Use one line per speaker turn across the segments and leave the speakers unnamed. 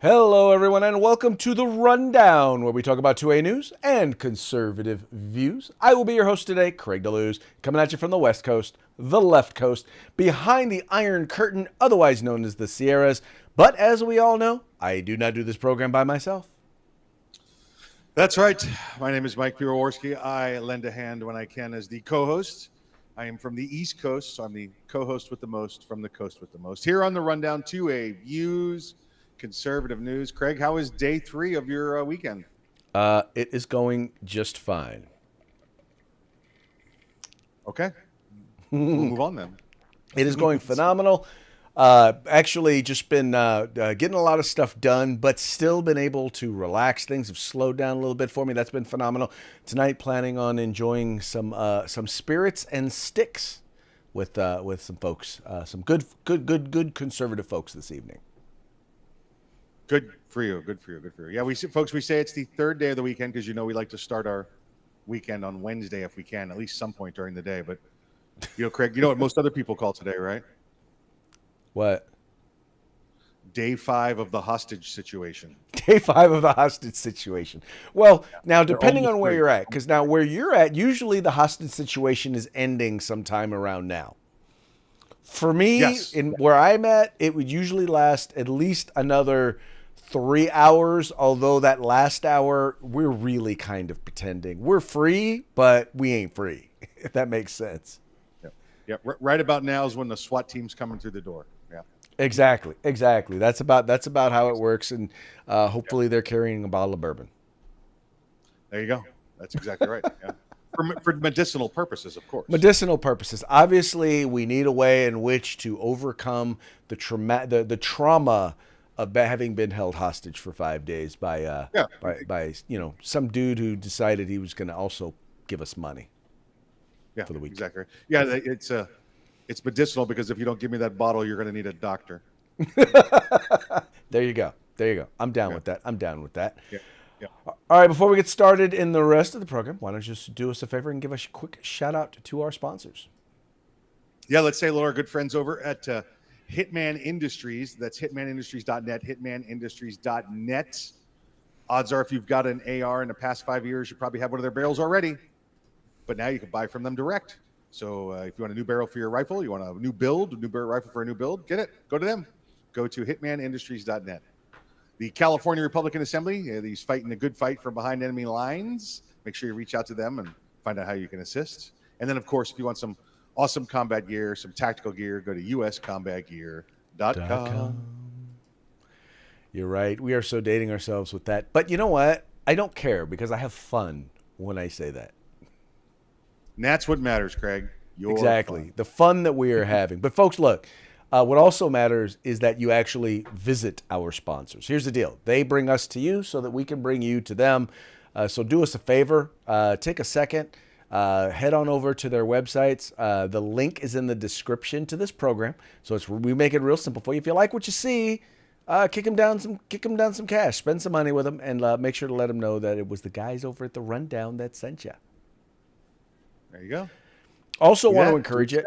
Hello, everyone, and welcome to The Rundown, where we talk about 2A news and conservative views. I will be your host today, Craig DeLuz, coming at you from the West Coast, the left coast, behind the Iron Curtain, otherwise known as the Sierras. But as we all know, I do not do this program by myself.
That's right. My name is Mike Piroworski. I lend a hand when I can as the co-host. I am from the East Coast, so I'm the co-host with the most from the coast with the most. Here on The Rundown, 2A views, conservative news. Craig, how is day 3 of your weekend?
It is going just fine.
Okay. We'll move on then.
It is going phenomenal. Actually, just been getting a lot of stuff done, but still been able to relax. Things have slowed down a little bit for me. That's been phenomenal. Tonight, planning on enjoying some spirits and sticks with some folks, some good conservative folks this evening.
Good for you. Yeah, we say it's the third day of the weekend because we like to start our weekend on Wednesday if we can, at least some point during the day. But Craig, you know what most other people call today, right?
What?
Day 5 of the hostage situation.
Day 5 of the hostage situation. Well, now depending on where you're at, because now where you're at, usually the hostage situation is ending sometime around now. For me,
yes.
Where I'm at, it would usually last at least another 3 hours, although that last hour, we're really kind of pretending. We're free, but we ain't free, if that makes sense.
Yeah. Right about now is when the SWAT team's coming through the door. Yeah.
Exactly. That's about how it works, and hopefully they're carrying a bottle of bourbon.
There you go. That's exactly right. Yeah. For medicinal purposes, of course.
Medicinal purposes. Obviously, we need a way in which to overcome the trauma of having been held hostage for 5 days by some dude who decided he was going to also give us money.
Yeah,
for the week.
Exactly. Yeah, it's medicinal because if you don't give me that bottle, you're going to need a doctor.
There you go. I'm down with that.
Yeah.
All right, before we get started in the rest of the program, why don't you just do us a favor and give us a quick shout out to our sponsors?
Yeah, let's say hello to our good friends over at Hitman Industries. That's hitmanindustries.net, hitmanindustries.net. Odds are if you've got an AR in the past 5 years, you probably have one of their barrels already. But now you can buy from them direct. So if you want a new barrel for your rifle, you want a new barrel rifle for a new build, get it. Go to them. Go to hitmanindustries.net. The California Republican Assembly, he's fighting a good fight from behind enemy lines. Make sure you reach out to them and find out how you can assist. And then, of course, if you want some awesome combat gear, some tactical gear, go to uscombatgear.com.
You're right. We are so dating ourselves with that. But you know what? I don't care because I have fun when I say that.
And that's what matters, Craig.
Exactly.
Fun.
The fun that we are having. But folks, look, what also matters is that you actually visit our sponsors. Here's the deal. They bring us to you so that we can bring you to them. So do us a favor. Take a second. Head on over to their websites. The link is in the description to this program. So we make it real simple for you. If you like what you see, kick them down some cash. Spend some money with them and make sure to let them know that it was the guys over at The Rundown that sent you.
There you go.
Also want to encourage you.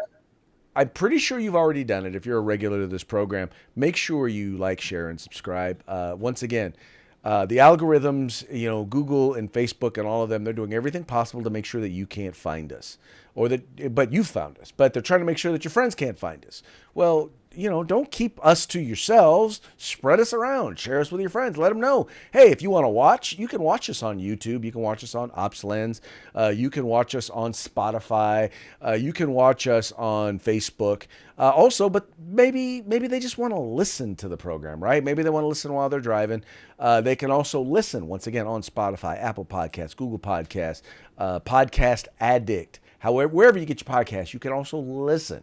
I'm pretty sure you've already done it. If you're a regular to this program, make sure you like, share, and subscribe. Once again, the algorithms, Google and Facebook and all of them, they're doing everything possible to make sure that you can't find us, but you found us. But they're trying to make sure that your friends can't find us. Well, don't keep us to yourselves. Spread us around. Share us with your friends. Let them know. Hey, if you want to watch, you can watch us on YouTube. You can watch us on OpsLens. You can watch us on Spotify. You can watch us on Facebook. Also, but maybe they just want to listen to the program, right? Maybe they want to listen while they're driving. They can also listen, once again, on Spotify, Apple Podcasts, Google Podcasts, Podcast Addict. However, wherever you get your podcasts, you can also listen.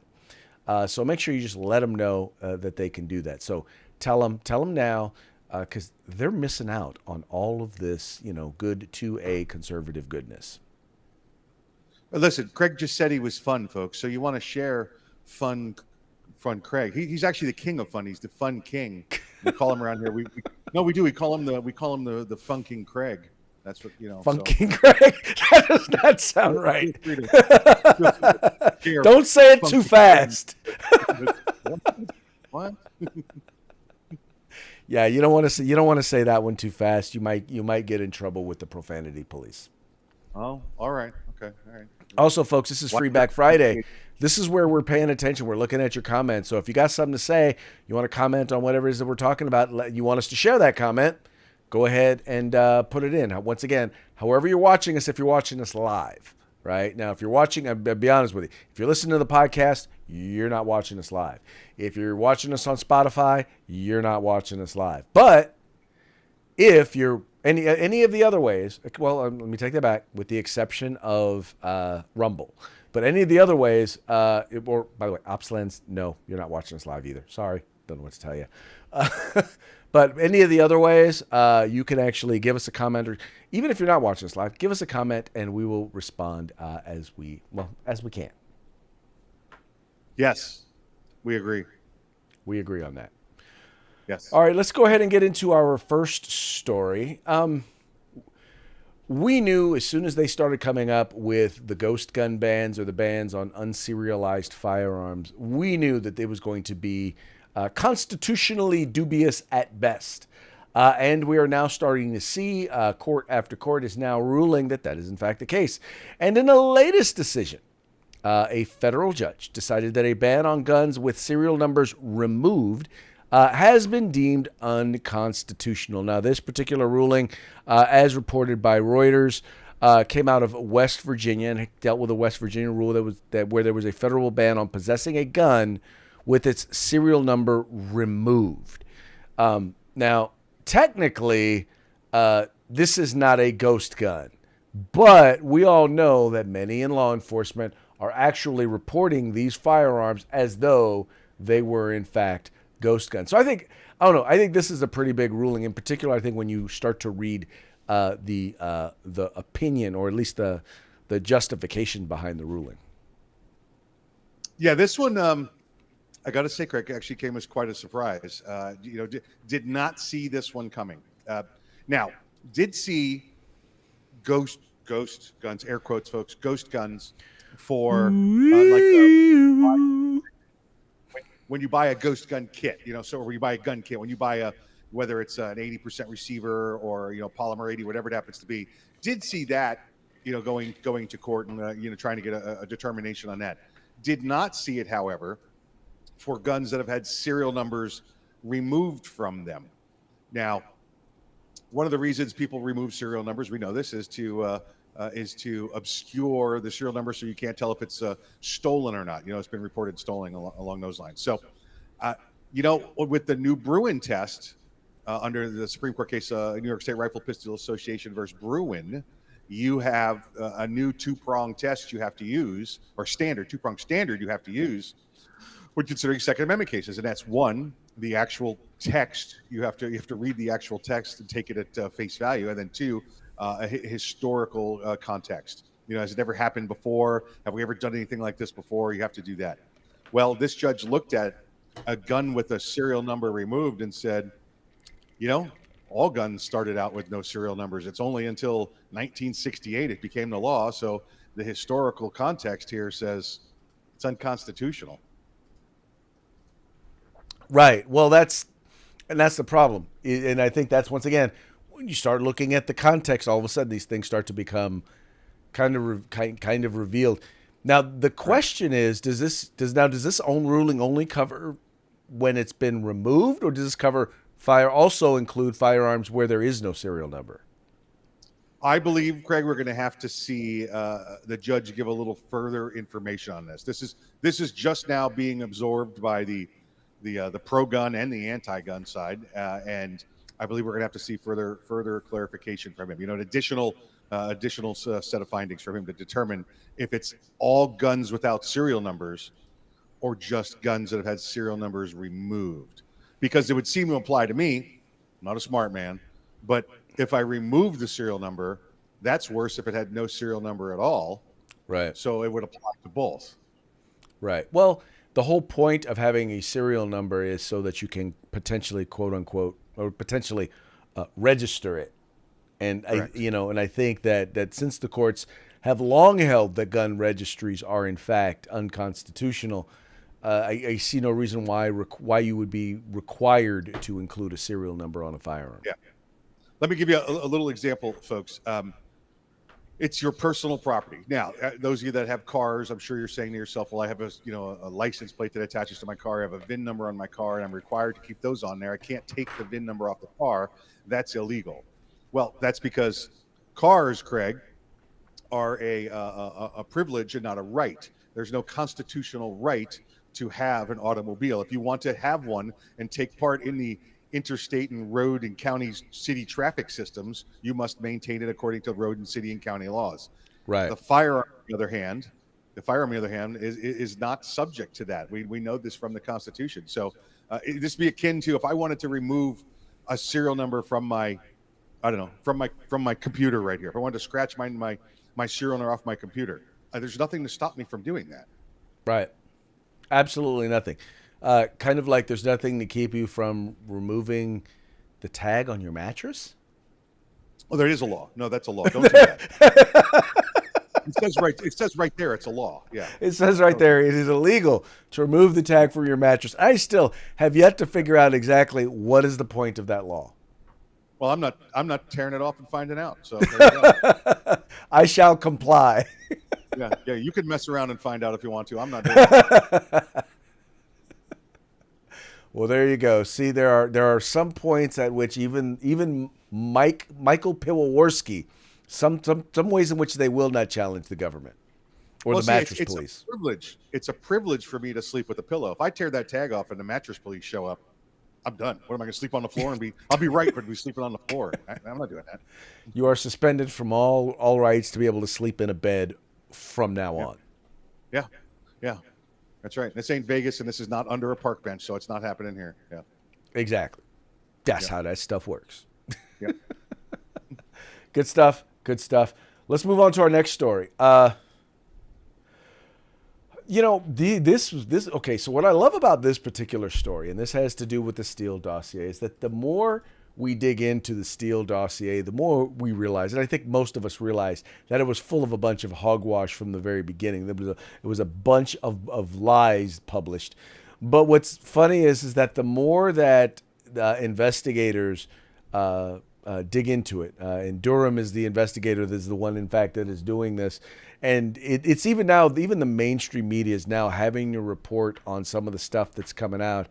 So make sure you just let them know that they can do that. So tell them now, because they're missing out on all of this, good 2A conservative goodness.
Listen, Craig just said he was fun, folks. So you want to share fun Craig. He's actually the king of fun. He's the fun king. We call him around here. We do. We call him the Fun King Craig. That's what
Funky Craig. That does not sound right. Don't say it too fast.
What?
Yeah, you don't want to say that one too fast. You might get in trouble with the profanity police.
Oh, all right. Okay. All right.
Also, folks, this is
Why-
Free Back Friday. This is where we're paying attention. We're looking at your comments. So if you got something to say, you want to comment on whatever it is that we're talking about, you want us to share that comment, go ahead and put it in. Once again, however you're watching us, if you're watching us live, right? Now, if you're watching, I'll be honest with you. If you're listening to the podcast, you're not watching us live. If you're watching us on Spotify, you're not watching us live. But if you're any of the other ways, well, let me take that back, with the exception of Rumble. But any of the other ways, or by the way, OpsLens, no, you're not watching us live either. Sorry, don't know what to tell you. But any of the other ways, you can actually give us a comment, or even if you're not watching us live, give us a comment, and we will respond as we can.
Yes, we agree.
We agree on that.
Yes.
All right, let's go ahead and get into our first story. We knew as soon as they started coming up with the ghost gun bans or the bans on unserialized firearms, we knew that it was going to be constitutionally dubious at best. And we are now starting to see court after court is now ruling that is in fact the case. And in the latest decision, a federal judge decided that a ban on guns with serial numbers removed has been deemed unconstitutional. Now, this particular ruling, as reported by Reuters, came out of West Virginia and dealt with a West Virginia rule where there was a federal ban on possessing a gun with its serial number removed. Now, technically, this is not a ghost gun, but we all know that many in law enforcement are actually reporting these firearms as though they were in fact ghost guns. So I think this is a pretty big ruling. In particular, I think when you start to read the opinion, or at least the justification behind the ruling.
Yeah, this one, I got to say, Craig, actually came as quite a surprise. Did not see this one coming. Now, did see ghost guns, air quotes, folks, ghost guns for when you buy a ghost gun kit, so when you buy a gun kit, when you buy whether it's an 80% receiver or, polymer 80, whatever it happens to be, did see that, going to court and, trying to get a determination on that. Did not see it, however, for guns that have had serial numbers removed from them. Now, one of the reasons people remove serial numbers, we know this, is to obscure the serial number so you can't tell if it's stolen or not. It's been reported stolen along those lines. So, with the new Bruin test under the Supreme Court case, New York State Rifle Pistol Association versus Bruin, you have a new two-prong test you have to use, or two-prong standard you have to use when considering Second Amendment cases, and that's one, the actual text. You have to read the actual text and take it at face value, and then two, a historical context. Has it ever happened before? Have we ever done anything like this before? You have to do that. Well, this judge looked at a gun with a serial number removed and said, all guns started out with no serial numbers. It's only until 1968 it became the law. So the historical context here says it's unconstitutional.
Right. Well, that's the problem. And I think that's, once again, when you start looking at the context, all of a sudden these things start to become kind of revealed. Now, the question is, does this own ruling only cover when it's been removed, or does this cover also include firearms where there is no serial number?
I believe, Craig, we're going to have to see the judge give a little further information on this. This is just now being absorbed by the pro-gun and the anti-gun side, and I believe we're going to have to see further clarification from him. An additional set of findings from him to determine if it's all guns without serial numbers or just guns that have had serial numbers removed. Because it would seem to imply to me, I'm not a smart man, but if I remove the serial number, that's worse if it had no serial number at all.
Right.
So it would apply to both.
Right. Well, the whole point of having a serial number is so that you can potentially, quote unquote, or potentially register it. And I think that since the courts have long held that gun registries are in fact unconstitutional, I see no reason why you would be required to include a serial number on a firearm.
Yeah. Let me give you a little example, folks. It's your personal property. Now, those of you that have cars, I'm sure you're saying to yourself, well, I have a license plate that attaches to my car. I have a VIN number on my car, and I'm required to keep those on there. I can't take the VIN number off the car. That's illegal. Well, that's because cars, Craig, are a privilege and not a right. There's no constitutional right to have an automobile. If you want to have one and take part in the interstate and road and county city traffic systems, you must maintain it according to road and city and county laws.
Right.
The firearm, on the other hand, is not subject to that. We know this from the Constitution. So this be akin to if I wanted to remove a serial number from my, from my computer right here. If I wanted to scratch my serial number off my computer, there's nothing to stop me from doing that.
Right. Absolutely nothing. Kind of like there's nothing to keep you from removing the tag on your mattress.
Oh, there is a law. No, that's a law. Don't do that. It says right there. It's a law. Yeah.
It says right there it is illegal to remove the tag from your mattress. I still have yet to figure out exactly what is the point of that law.
Well, I'm not tearing it off and finding out. So there you go.
I shall comply.
Yeah. You can mess around and find out if you want to. I'm not doing that.
Well, there you go. See, there are some points at which even Michael Piwowarski, some ways in which they will not challenge the government or the mattress police.
It's a privilege for me to sleep with a pillow. If I tear that tag off and the mattress police show up, I'm done. What am I going to sleep on the floor and be? I'll be right, but be sleeping on the floor. I'm not doing that.
You are suspended from all rights to be able to sleep in a bed from now on.
Yeah. That's right. This ain't Vegas, and this is not under a park bench, so it's not happening here. Yeah.
Exactly. That's how that stuff works.
Yeah.
Good stuff. Let's move on to our next story. Okay, so what I love about this particular story, and this has to do with the Steele dossier, is that the more we dig into the Steele dossier, the more we realize, and I think most of us realize, that it was full of a bunch of hogwash from the very beginning. It was a bunch of lies published. But what's funny is that the more that investigators dig into it, and Durham is the investigator that is the one, in fact, that is doing this. And it's even now, even the mainstream media is now having to report on some of the stuff that's coming out.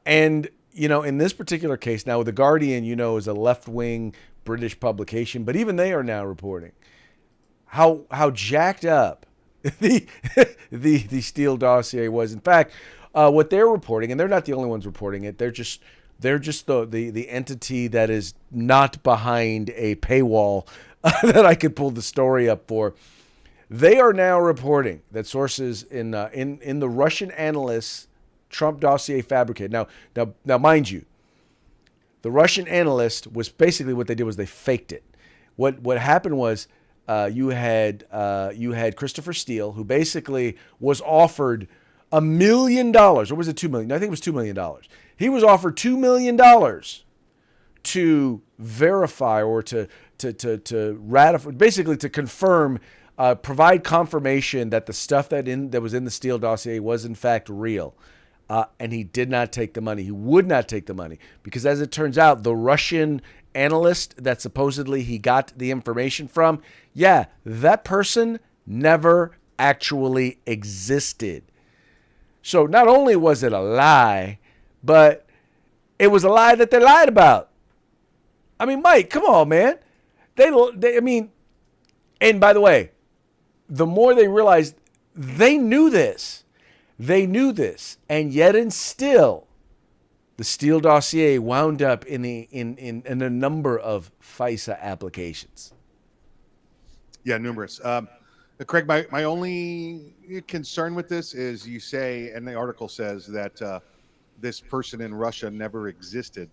And in this particular case, now The Guardian, is a left-wing British publication, but even they are now reporting how jacked up the Steele dossier was. In fact, what they're reporting, and they're not the only ones reporting it, they're just the entity that is not behind a paywall that I could pull the story up for. They are now reporting that sources in the Russian analysts' Trump dossier fabricated. Now, mind you, the Russian analyst was basically what they did was they faked it. What happened was you had Christopher Steele, who basically was offered $1 million, or was it $2 million? I think it was $2 million. He was offered $2 million to verify or to ratify, basically to confirm, provide confirmation that the stuff that was in the Steele dossier was in fact real. And he did not take the money. He would not take the money because, as it turns out, the Russian analyst that supposedly he got the information from, that person never actually existed. So not only was it a lie, but it was a lie that they lied about. I mean, Mike, come on, man. And by the way, the more they realized they knew this, and yet and still, the Steele dossier wound up in a number of FISA applications.
Yeah, numerous. Craig, my only concern with this is you say, and the article says that this person in Russia never existed.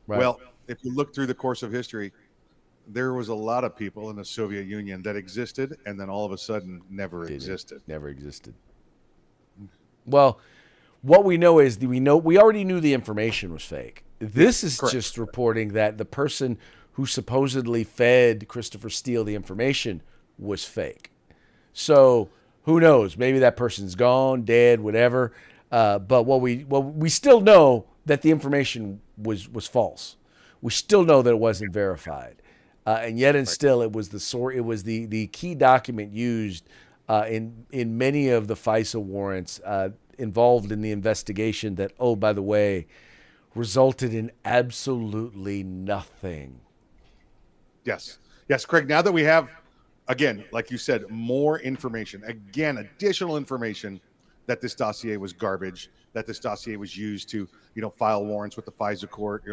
Right. Well, if you look through the course of history, there was a lot of people in the Soviet Union that existed and then all of a sudden never existed.
Never existed. Well, what we know is we already knew the information was fake. This is correct. Just reporting that the person who supposedly fed Christopher Steele the information was fake. So who knows? Maybe that person's gone, dead, whatever. But we still know that the information was false. We still know that it wasn't verified, and yet and still it was the key document used in many of the FISA warrants involved in the investigation that, oh, by the way, resulted in absolutely nothing.
Yes. Yes, Craig, now that we have, again, like you said, more information, again, additional information that this dossier was garbage, that this dossier was used to, file warrants with the FISA court.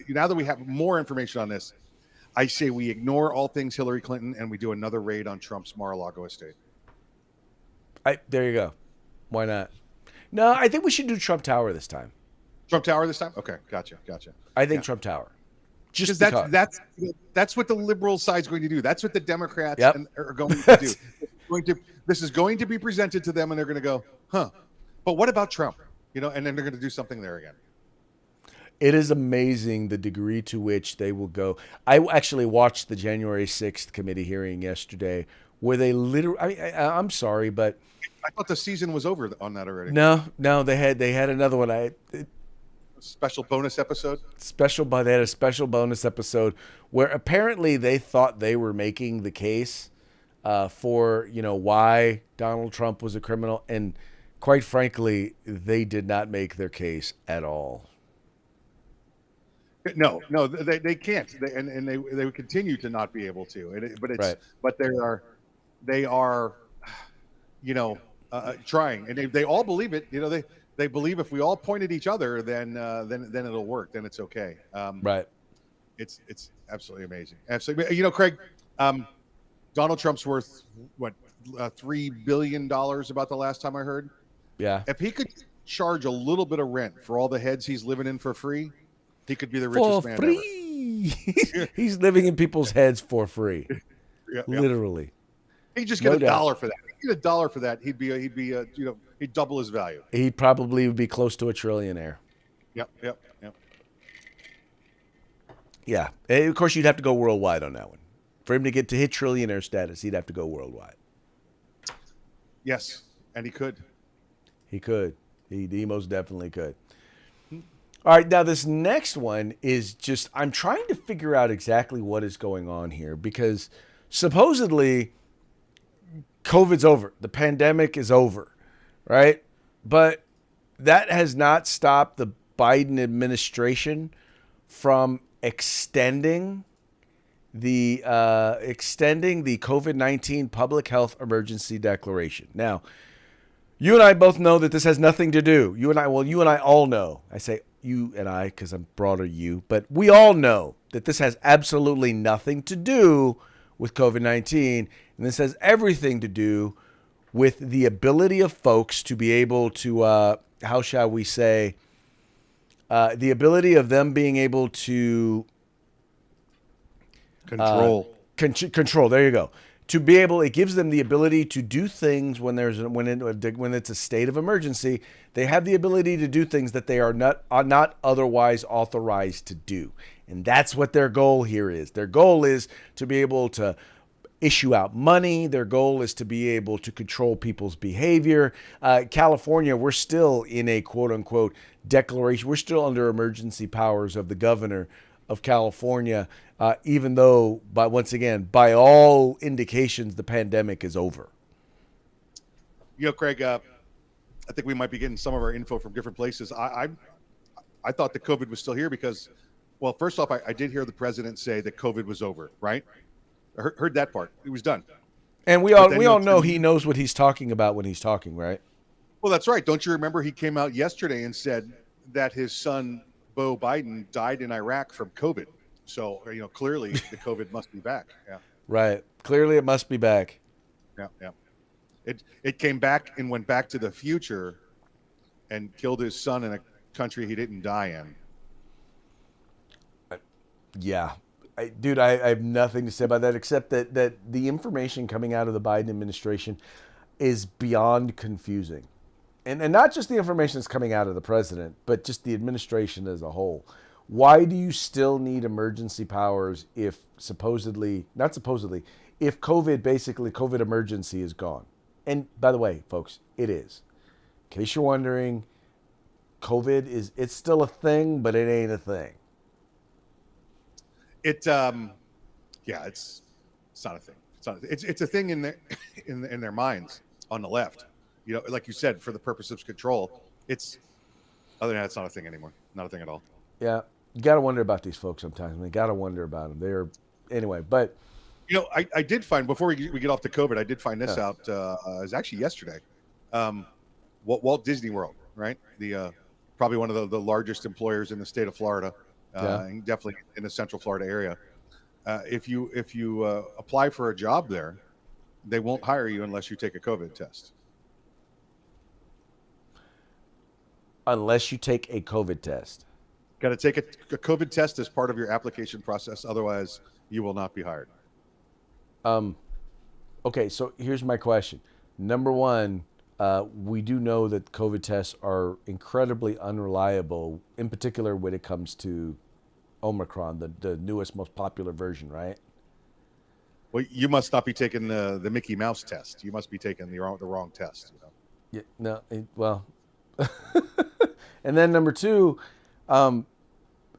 Now that we have more information on this, I say we ignore all things Hillary Clinton and we do another raid on Trump's Mar-a-Lago estate.
There you go. Why not? No, I think we should do Trump Tower this time.
Trump Tower this time? Okay, gotcha.
I think Trump Tower.
Just because that's what the liberal side's going to do. That's what the Democrats are going to do. This is going to be presented to them, and they're going to go, huh? But what about Trump? And then they're going to do something there again.
It is amazing the degree to which they will go. I actually watched the January 6th committee hearing yesterday, where they literally. I'm sorry, but
I thought the season was over on that already.
No, they had another one.
Special bonus episode.
They had a special bonus episode where apparently they thought they were making the case for why Donald Trump was a criminal, and quite frankly, they did not make their case at all.
No, they can't, and they would continue to not be able to. But they are, trying, and they all believe it. They believe if we all point at each other, then it'll work. Then it's okay.
Right.
It's absolutely amazing. Absolutely. Craig, Donald Trump's worth what, $3 billion about the last time I heard.
Yeah.
If he could charge a little bit of rent for all the heads he's living in for free, he could be the richest man ever.
He's living in people's heads for free. Literally.
He'd just get $1 for that. He'd get $1 for that. He'd double his value.
He probably would be close to a trillionaire.
Yep.
Yeah. And of course, you'd have to go worldwide on that one. For him to hit trillionaire status, he'd have to go worldwide.
Yes, and he could.
He could. He most definitely could. All right, now this next one is just, I'm trying to figure out exactly what is going on here, because supposedly COVID's over. The pandemic is over, right? But that has not stopped the Biden administration from extending the COVID-19 public health emergency declaration. Now, you and I both know that this has nothing to do. You and I all know. I say you and I because I'm broader you, but we all know that this has absolutely nothing to do with COVID-19, and this has everything to do with the ability of folks to be able to, how shall we say, the ability of them being able to control. There you go. To be able, it gives them the ability to do things when it's a state of emergency. They have the ability to do things that they are not otherwise authorized to do, and that's what their goal here is. Their goal is to be able to issue out money. Their goal is to be able to control people's behavior. California, we're still in a quote unquote declaration. We're still under emergency powers of the governor of California, even though, once again, by all indications, the pandemic is over.
Craig, I think we might be getting some of our info from different places. I thought that COVID was still here because, well, first off, I did hear the president say that COVID was over, right? I heard that part. It was done.
And we all know he knows what he's talking about when he's talking, right?
Well, that's right. Don't you remember he came out yesterday and said that his son, Beau Biden, died in Iraq from COVID. So, clearly the COVID must be back. Yeah.
Right. Clearly it must be back.
Yeah. It came back and went back to the future and killed his son in a country he didn't die in.
Yeah. I have nothing to say about that except that the information coming out of the Biden administration is beyond confusing. And not just the information that's coming out of the president, but just the administration as a whole. Why do you still need emergency powers if if COVID emergency is gone? And by the way, folks, it is. In case you're wondering, COVID it's still a thing, but it ain't a thing.
Yeah, it's not a thing. It's a thing in their in their minds on the left. Like you said, for the purpose of control. It's other than that, it's not a thing anymore. Not a thing at all.
Yeah, you got to wonder about these folks sometimes. You got to wonder about them. They're anyway, but
I did find before we get off to COVID, I did find this
yeah.
out. It was actually yesterday. Walt Disney World, right? The probably one of the largest employers in the state of Florida, and definitely in the Central Florida area. If you apply for a job there, they won't hire you unless you take a COVID test.
Unless you take a COVID test.
Got to take a COVID test as part of your application process. Otherwise, you will not be hired.
Okay, so here's my question. Number one, we do know that COVID tests are incredibly unreliable, in particular when it comes to Omicron, the newest, most popular version, right?
Well, you must not be taking the Mickey Mouse test. You must be taking the wrong test.
Yeah, no, well, and then number two,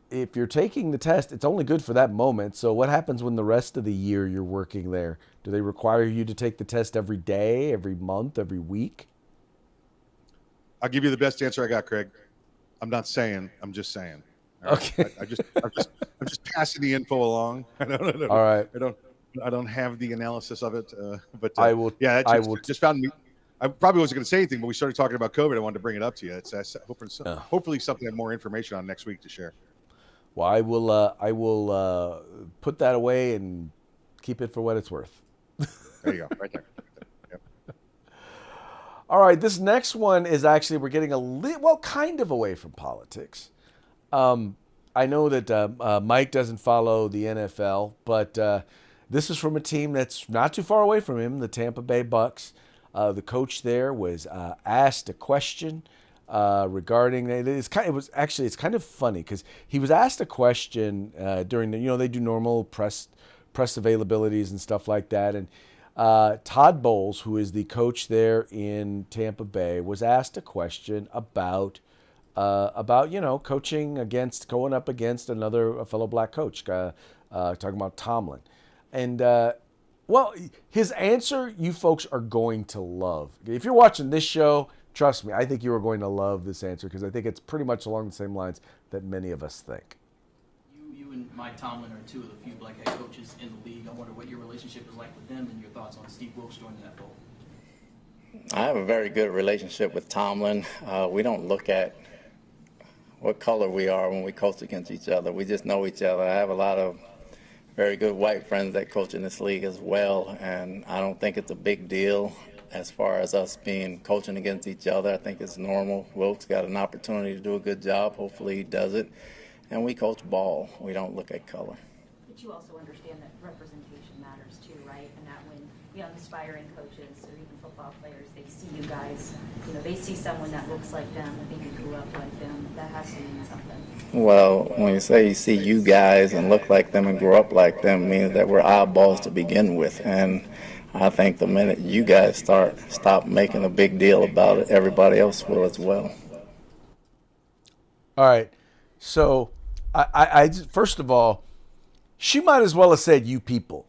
if you're taking the test, it's only good for that moment. So what happens when the rest of the year you're working there? Do they require you to take the test every day, every month, every week?
I'll give you the best answer I got, Craig. I'm not saying. I'm just saying.
Right? Okay.
I'm just passing the info along.
All right.
I don't have the analysis of it, but
I will.
Yeah,
just
found me. I probably wasn't going to say anything, but we started talking about COVID. I wanted to bring it up to you. It's hopefully something I have more information on next week to share.
Well, I will put that away and keep it for what it's worth.
There you go, right there. Yep.
All right, this next one is actually we're getting kind of away from politics. I know that Mike doesn't follow the NFL, but this is from a team that's not too far away from him, the Tampa Bay Bucks. The coach there was asked a question regarding it's kind of funny because he was asked a question during they do normal press availabilities and stuff like that, and Todd Bowles, who is the coach there in Tampa Bay, was asked a question about coaching going up against a fellow black coach, talking about Tomlin, and well, his answer you folks are going to love. If you're watching this show, trust me, I think you are going to love this answer because I think it's pretty much along the same lines that many of us think.
You and Mike Tomlin are two of the few black head coaches in the league. I wonder what your relationship is like with them and your thoughts on Steve Wilks joining that fold.
I have a very good relationship with Tomlin. We don't look at what color we are when we coach against each other. We just know each other. I have a lot of very good white friends that coach in this league as well, and I don't think it's a big deal as far as us coaching against each other. I think it's normal. Wilkes got an opportunity to do a good job. Hopefully he does it. And we coach ball. We don't look at color.
But you also understand that representation matters too, right? And that when young aspiring coaches or even football players, they see you guys, they see someone that looks like them, that maybe grew up like them, that has to mean something.
Well, when you say you see you guys and look like them and grow up like them, means that we're oddballs to begin with. And I think the minute you guys stop making a big deal about it, everybody else will as well.
All right. So, I first of all, she might as well have said "you people."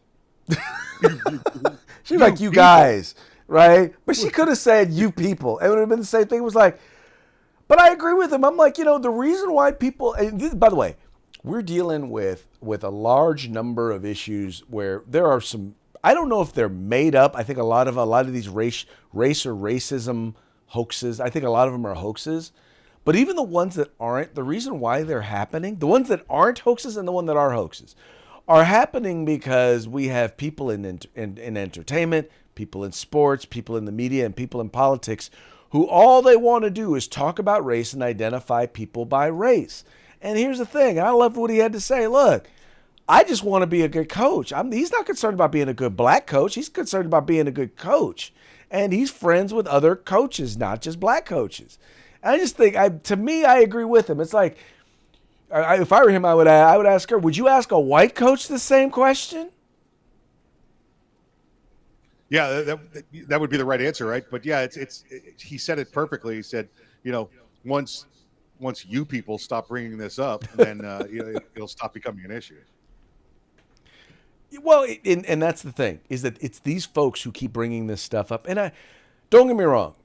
She's like "you guys," right? But she could have said "you people." It would have been the same thing. It was like, but I agree with him. I'm like, the reason why people. And this, by the way, we're dealing with a large number of issues where there are some. I don't know if they're made up. I think a lot of these race or racism hoaxes. I think a lot of them are hoaxes. But even the ones that aren't, the reason why they're happening, the ones that aren't hoaxes and the ones that are hoaxes, are happening because we have people in entertainment, people in sports, people in the media, and people in politics who all they want to do is talk about race and identify people by race. And here's the thing, I loved what he had to say. Look, I just want to be a good coach. He's not concerned about being a good black coach. He's concerned about being a good coach. And he's friends with other coaches, not just black coaches. I just think, to me, I agree with him. It's like, if I were him, I would ask her, would you ask a white coach the same question?
Yeah, that would be the right answer, right? But yeah, he said it perfectly. He said, once once you people stop bringing this up, then it'll stop becoming an issue.
Well, and that's the thing, is that it's these folks who keep bringing this stuff up. And don't get me wrong,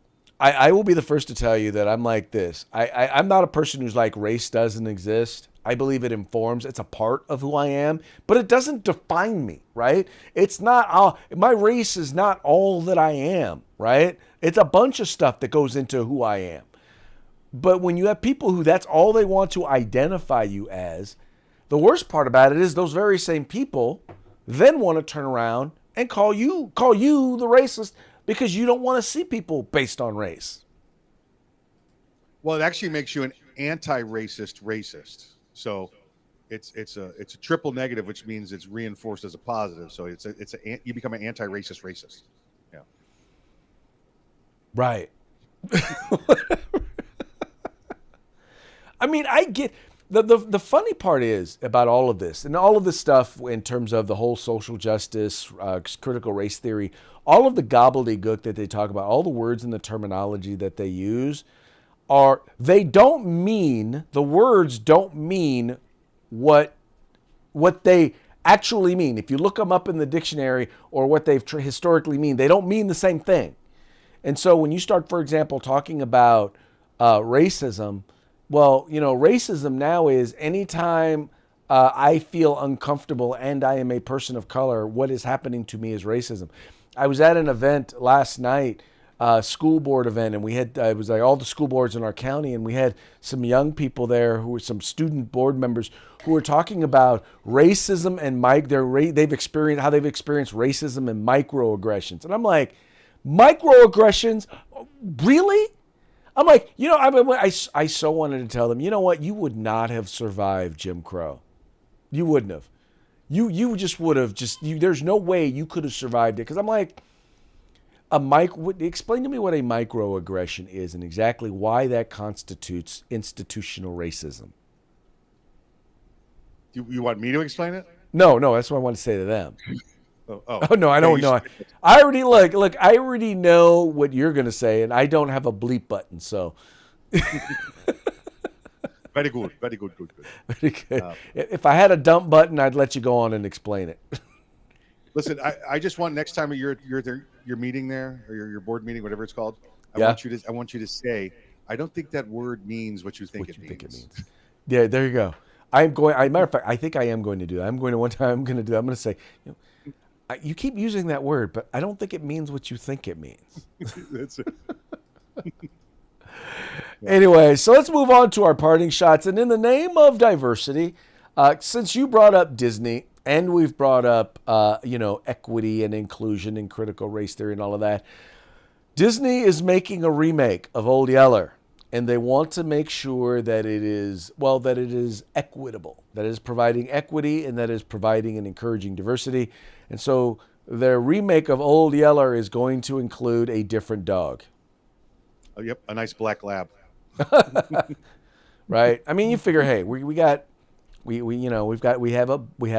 I will be the first to tell you that I'm like this. I'm not a person who's like race doesn't exist. I believe it informs. It's a part of who I am, but it doesn't define me, right? It's not, my race is not all that I am, right? It's a bunch of stuff that goes into who I am. But when you have people who that's all they want to identify you as, the worst part about it is those very same people then want to turn around and call you the racist because you don't want to see people based on race.
Well, it actually makes you an anti-racist. So it's a triple negative, which means it's reinforced as a positive. So you become an anti-racist racist. Yeah.
Right. I mean, I get the funny part is about all of this and all of this stuff in terms of the whole social justice, critical race theory, all of the gobbledygook that they talk about, all the words and the terminology that they use the words don't mean what they actually mean. If you look them up in the dictionary or what they've historically mean, they don't mean the same thing. And so when you start, for example, talking about racism, well, racism now is anytime I feel uncomfortable and I am a person of color, what is happening to me is racism. I was at an event last night, school board event, and we had it was like all the school boards in our county, and we had some young people there who were some student board members who were talking about racism and they've experienced racism and microaggressions, and I'm like, microaggressions, really? I'm like, I so wanted to tell them, you know what, you would not have survived Jim Crow, you wouldn't have, you just would have there's no way you could have survived it, because I'm like. Explain to me what a microaggression is and exactly why that constitutes institutional racism.
You want me to explain it?
No, that's what I want to say to them.
Oh
no, I don't know. I already look. I already know what you're going to say, and I don't have a bleep button. So,
very good. Very good.
If I had a dump button, I'd let you go on and explain it.
Listen, I just want next time you're there, your meeting there, or your board meeting, whatever it's called. I want you to say, I don't think that word means what you think it means.
Yeah, there you go. Matter of fact, I think I am going to do that. I'm going to say, you keep using that word, but I don't think it means what you think it means.
That's it.
Anyway, so let's move on to our parting shots. And in the name of diversity, since you brought up Disney, and we've brought up, equity and inclusion and critical race theory and all of that. Disney is making a remake of Old Yeller, and they want to make sure that it is equitable, that it is providing equity and that it is providing and encouraging diversity. And so their remake of Old Yeller is going to include a different dog.
Oh, yep, a nice black lab.
Right? I mean, you figure, hey, we had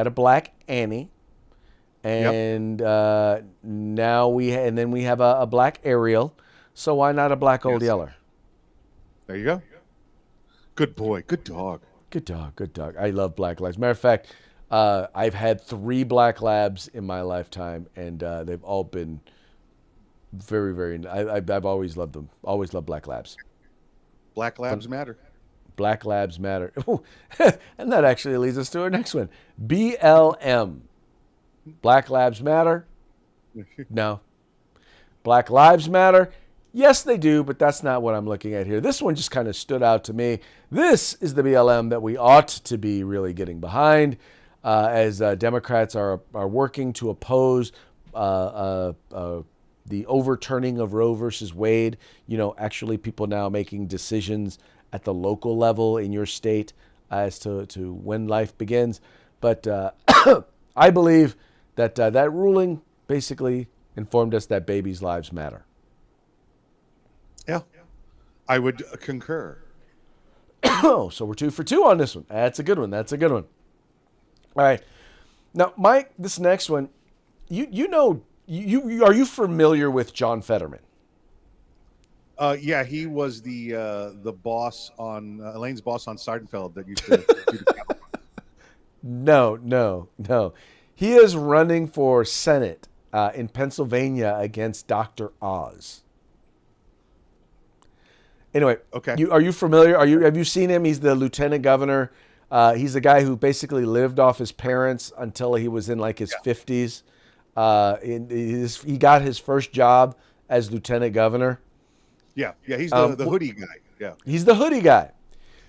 a black Annie, and now we have a black Ariel. So why not a black Old Yeller?
There you go. Good boy, good dog.
Good dog. I love black labs. Matter of fact, I've had 3 black labs in my lifetime, and they've all been very, very. I've always loved them. Always loved black labs.
Black labs matter.
Black labs matter. Ooh, and that actually leads us to our next one. BLM. Black labs matter? No. Black lives matter? Yes, they do, but that's not what I'm looking at here. This one just kind of stood out to me. This is the BLM that we ought to be really getting behind as Democrats are working to oppose the overturning of Roe versus Wade. Actually people now making decisions at the local level in your state as to when life begins. But I believe that that ruling basically informed us that babies' lives matter.
Yeah, I would concur.
So we're 2 for 2 on this one. That's a good one. All right. Now, Mike, this next one, are you familiar with John Fetterman?
Yeah, he was the boss on Elaine's boss on Seidenfeld that used to do the cattle.
No. He is running for Senate in Pennsylvania against Dr. Oz. Anyway,
Okay.
are you familiar? Have you seen him? He's the lieutenant governor. He's the guy who basically lived off his parents until he was in like his 50s. He got his first job as lieutenant governor.
Yeah, he's the hoodie guy. Yeah,
He's the hoodie guy.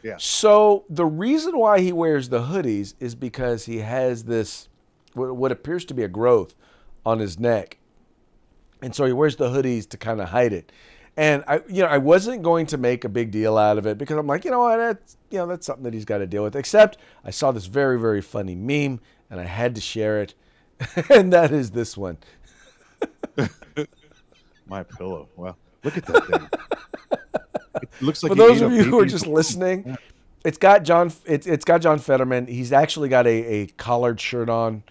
yeah.
So the reason why he wears the hoodies is because he has this what appears to be a growth on his neck, and so he wears the hoodies to kind of hide it. And I wasn't going to make a big deal out of it because I'm like, that's something that he's got to deal with. Except I saw this very, very funny meme and I had to share it, and that is this one.
My pillow. Well, look at that thing. It looks like
For those of you who are just listening, it's got John Fetterman. He's actually got a collared shirt on,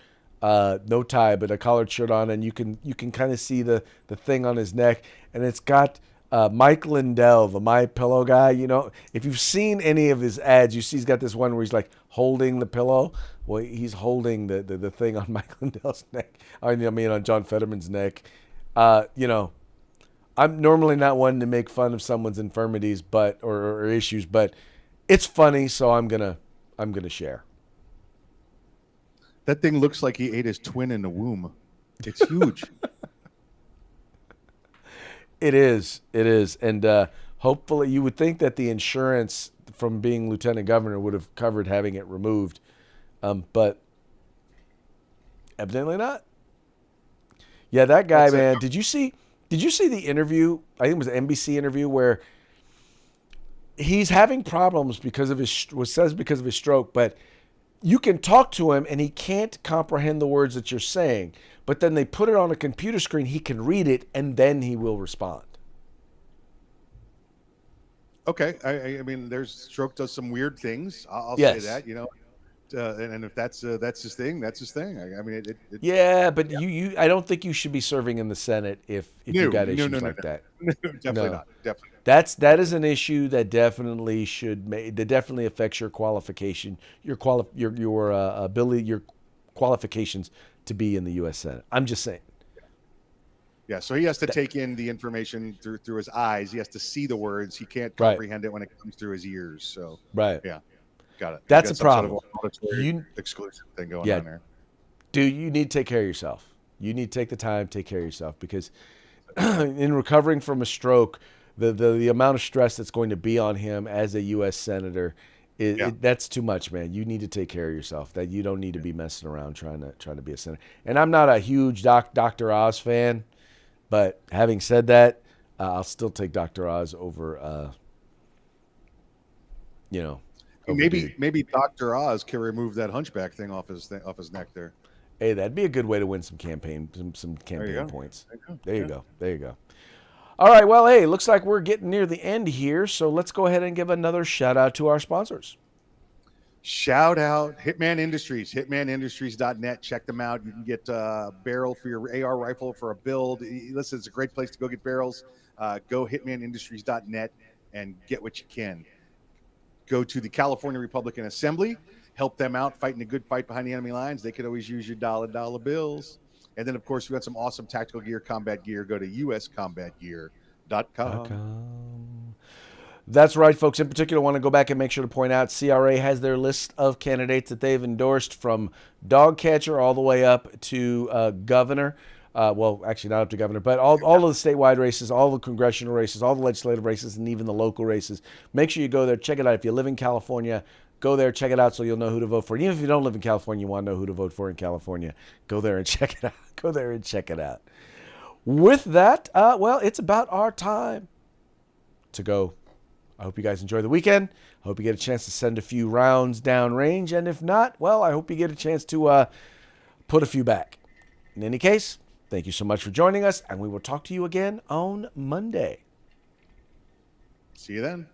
no tie, but a collared shirt on, and you can kind of see the thing on his neck, and it's got Mike Lindell, the My Pillow guy. If you've seen any of his ads, you see he's got this one where he's like holding the pillow. Well, he's holding the thing on Mike Lindell's neck. I mean, on John Fetterman's neck. I'm normally not one to make fun of someone's infirmities, or issues, but it's funny, so I'm gonna share.
That thing looks like he ate his twin in the womb. It's huge.
It is, and hopefully, you would think that the insurance from being lieutenant governor would have covered having it removed, but evidently not. Yeah, that guy, man. Did you see the interview? I think it was an NBC interview where he's having problems because of his stroke, but you can talk to him and he can't comprehend the words that you're saying. But then they put it on a computer screen, he can read it, and then he will respond.
Okay, I mean, stroke does some weird things. I'll
Yes.
say that. And if that's his thing, that's his thing. I mean,
Yeah, but I don't think you should be serving in the Senate if you got issues like that.
Definitely not. Definitely.
That is an issue that definitely that definitely affects your qualification, your ability, your qualifications to be in the U.S. Senate. I'm just saying.
Yeah, so he has to take in the information through his eyes. He has to see the words. He can't comprehend it when it comes through his ears. So
right.
Yeah. Got it.
That's a problem.
Sort of exclusive thing going on there.
Dude, you need to take care of yourself. You need to take the time to take care of yourself because in recovering from a stroke, the amount of stress that's going to be on him as a U.S. senator, that's too much, man. You need to take care of yourself. That you don't need to be messing around trying to be a senator. And I'm not a huge Dr. Oz fan, but having said that, I'll still take Dr. Oz over,
Maybe Dr. Oz can remove that hunchback thing off his neck there.
Hey, that'd be a good way to win some campaign points. There you go. All right, well, hey, looks like we're getting near the end here, so let's go ahead and give another shout out to our sponsors.
Shout out Hitman Industries, hitmanindustries.net. Check them out. You can get a barrel for your AR rifle for a build. Listen, it's a great place to go get barrels. Go hitmanindustries.net and get what you can. Go to the California Republican Assembly. Help them out fighting a good fight behind the enemy lines. They could always use your dollar bills. And then, of course, we got some awesome tactical gear, combat gear. Go to uscombatgear.com.
That's right, folks. In particular, I want to go back and make sure to point out CRA has their list of candidates that they've endorsed from dog catcher all the way up to governor. Well, actually not up to governor, but all of the statewide races, all the congressional races, all the legislative races, and even the local races. Make sure you go there, check it out. If you live in California, go there, check it out so you'll know who to vote for. And even if you don't live in California, you want to know who to vote for in California, go there and check it out. Go there and check it out. With that, well, it's about our time to go. I hope you guys enjoy the weekend. I hope you get a chance to send a few rounds downrange. And if not, well, I hope you get a chance to put a few back. In any case, thank you so much for joining us, and we will talk to you again on Monday.
See you then.